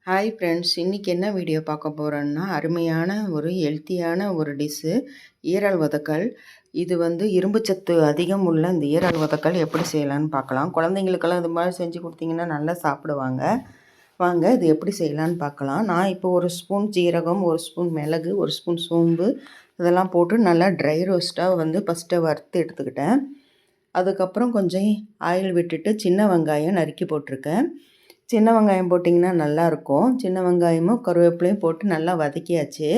Hi friends, இன்றைக்கி என்ன video பார்க்க போகிறோன்னா, அருமையான ஒரு ஹெல்த்தியான ஒரு டிஷ்ஷு ஈரல் வதக்கல். இது இரும்புச்சத்து அதிகம் உள்ள இந்த ஈரல் வதக்கல் எப்படி செய்யலான்னு பார்க்கலாம். குழந்தைங்களுக்கெல்லாம் இது மாதிரி செஞ்சு கொடுத்தீங்கன்னா நல்லா சாப்பிடுவாங்க. வாங்க இது எப்படி செய்யலான்னு பார்க்கலாம். நான் இப்போ ஒரு ஸ்பூன் ஜீரகம், ஒரு ஸ்பூன் மிளகு, ஒரு ஸ்பூன் சோம்பு இதெல்லாம் போட்டு நல்லா ட்ரை ரோஸ்ட்டாக ஃபஸ்ட்டு வறுத்து எடுத்துக்கிட்டேன். அதுக்கப்புறம் கொஞ்சம் ஆயில் விட்டுட்டு சின்ன வெங்காயம் நறுக்கி போட்டிருக்கேன். சின்ன வெங்காயம் போட்டிங்கன்னா நல்லாயிருக்கும். சின்ன வெங்காயமும் கருவேப்பிலையும் போட்டு நல்லா வதக்கியாச்சு.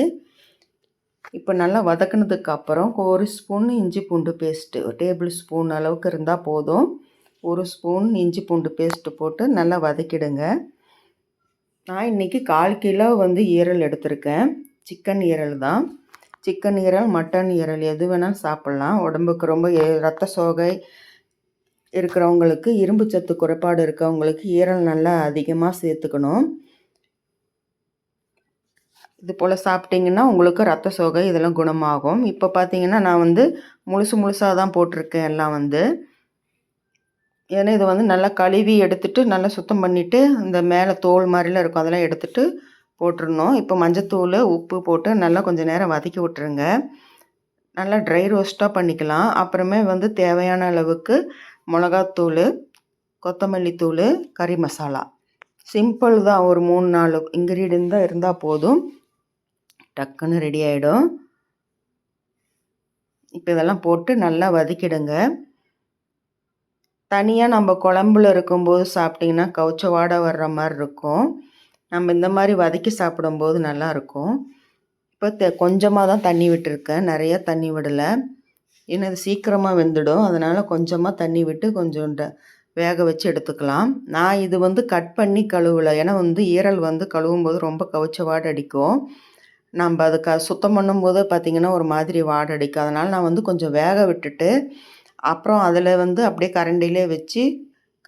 இப்போ நல்லா வதக்கினதுக்கு அப்புறம் ஒரு ஸ்பூன் இஞ்சி பூண்டு பேஸ்ட்டு, ஒரு டேபிள் ஸ்பூன் அளவுக்கு இருந்தால் போதும். ஒரு ஸ்பூன் இஞ்சி பூண்டு பேஸ்ட்டு போட்டு நல்லா வதக்கிடுங்க. நான் இன்றைக்கி 1/4 கிலோ ஈரல் எடுத்திருக்கேன். சிக்கன் ஈரல் தான். சிக்கன் ஈரல், மட்டன் ஈரல் எது வேணாலும் சாப்பிட்லாம். உடம்புக்கு ரொம்ப ரத்த சோகை இருக்கிறவங்களுக்கு, இரும்பு சத்து குறைபாடு இருக்கவங்களுக்கு ஈரல் நல்லா அதிகமாக சேர்த்துக்கணும். இது போல் சாப்பிட்டிங்கன்னா உங்களுக்கு ரத்த சோகை இதெல்லாம் குணமாகும். இப்போ பார்த்தீங்கன்னா நான் முழுசாக தான் போட்டிருக்கேன் எல்லாம் ஏன்னா இது நல்லா கழுவி எடுத்துட்டு நல்லா சுத்தம் பண்ணிவிட்டு இந்த மேலே தோல் மாதிரிலாம் இருக்கும் அதெல்லாம் எடுத்துகிட்டு போட்டுருணும். இப்போ மஞ்சத்தூள், உப்பு போட்டு நல்லா கொஞ்சம் நேரம் வதக்கி விட்டுருங்க. நல்லா ட்ரை ரோஸ்ட்டாக பண்ணிக்கலாம். அப்புறமே தேவையான அளவுக்கு மிளகாத்தூள், கொத்தமல்லி தூள், கறி மசாலா சிம்பிள் தான். ஒரு 3-4 இன்க்ரீடியன்ட் தான் இருந்தால் போதும், டக்குன்னு ரெடி ஆகிடும். இப்போ இதெல்லாம் போட்டு நல்லா வதக்கிடுங்க. தனியாக நம்ம குழம்புல இருக்கும்போது சாப்பிட்டிங்கன்னா கவுச்ச வாடை வர்ற மாதிரி இருக்கும். நம்ம இந்த மாதிரி வதக்கி சாப்பிடும்போது நல்லாயிருக்கும். இப்போ கொஞ்சமாக தான் தண்ணி விட்டுருக்கேன், நிறையா தண்ணி விடலை. ஏன்னா இது சீக்கிரமாக வெந்துடும். அதனால் கொஞ்சமாக தண்ணி விட்டு கொஞ்சம் வேக வச்சு எடுத்துக்கலாம். நான் இது கட் பண்ணி கழுவலை. ஏன்னா ஈரல் கழுவும்போது ரொம்ப கவுச்ச வாடை அடிக்கும். நம்ம அதை சுத்தம் பண்ணும்போது பார்த்திங்கன்னா ஒரு மாதிரி வாடை அடிக்கும். அதனால் நான் கொஞ்சம் வேக விட்டுட்டு அப்புறம் அதில் அப்படியே கரண்டிலே வச்சு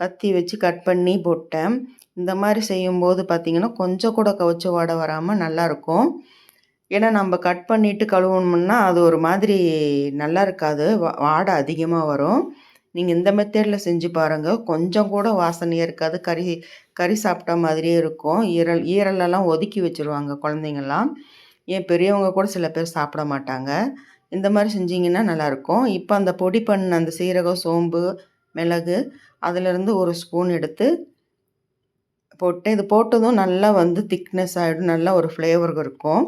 கத்தி வச்சு கட் பண்ணி போட்டேன். இந்த மாதிரி செய்யும்போது பார்த்திங்கன்னா கொஞ்சம் கூட கவுச்ச வாடை வராமல் நல்லாயிருக்கும். ஏன்னா நம்ம கட் பண்ணிவிட்டு கழுவணும்னா அது ஒரு மாதிரி நல்லா இருக்காது, வாடை அதிகமாக வரும். நீங்கள் இந்த மெத்தேடில் செஞ்சு பாருங்கள். கொஞ்சம் கூட வாசனையாக இருக்காது, கறி சாப்பிட்ட மாதிரியே இருக்கும். ஈரலெல்லாம் ஒதுக்கி வச்சுருவாங்க குழந்தைங்கள்லாம். ஏன் பெரியவங்க கூட சில பேர் சாப்பிட மாட்டாங்க. இந்த மாதிரி செஞ்சிங்கன்னா நல்லாயிருக்கும். இப்போ அந்த பொடி பண்ண அந்த சீரகம், சோம்பு, மிளகு அதிலேருந்து ஒரு ஸ்பூன் எடுத்து போட்டு இது போட்டதும் நல்லா திக்னஸ் ஆகிடும். நல்லா ஒரு ஃப்ளேவர் இருக்கும்,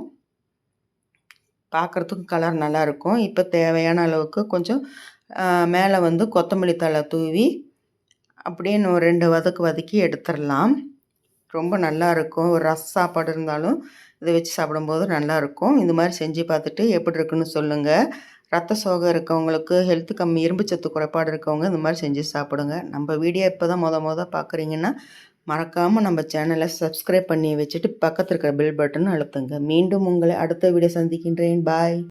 பார்க்குறதுக்கும் கலர் நல்லாயிருக்கும். இப்போ தேவையான அளவுக்கு கொஞ்சம் மேலே கொத்தமல்லி தழை தூவி அப்படியே இன்னும் 2 வதக்கி எடுத்துடலாம். ரொம்ப நல்லாயிருக்கும். ஒரு ரச சாப்பாடு இருந்தாலும் இதை வச்சு சாப்பிடும்போது நல்லாயிருக்கும். இந்த மாதிரி செஞ்சு பார்த்துட்டு எப்படி இருக்குன்னு சொல்லுங்கள். ரத்த சோகை இருக்கவங்களுக்கு, ஹெல்த்து கம்மி, இரும்புச்சத்து குறைபாடு இருக்கவங்க இந்த மாதிரி செஞ்சு சாப்பிடுங்க. நம்ம வீடியோ இப்போ தான் பார்க்குறீங்கன்னா மறக்காமல் நம்ம சேனலை சப்ஸ்கிரைப் பண்ணி வச்சுட்டு பக்கத்தில் இருக்கிற பெல் பட்டன் அழுத்துங்க. மீண்டும் உங்களை அடுத்த வீடியோ சந்திக்கின்றேன். பாய்.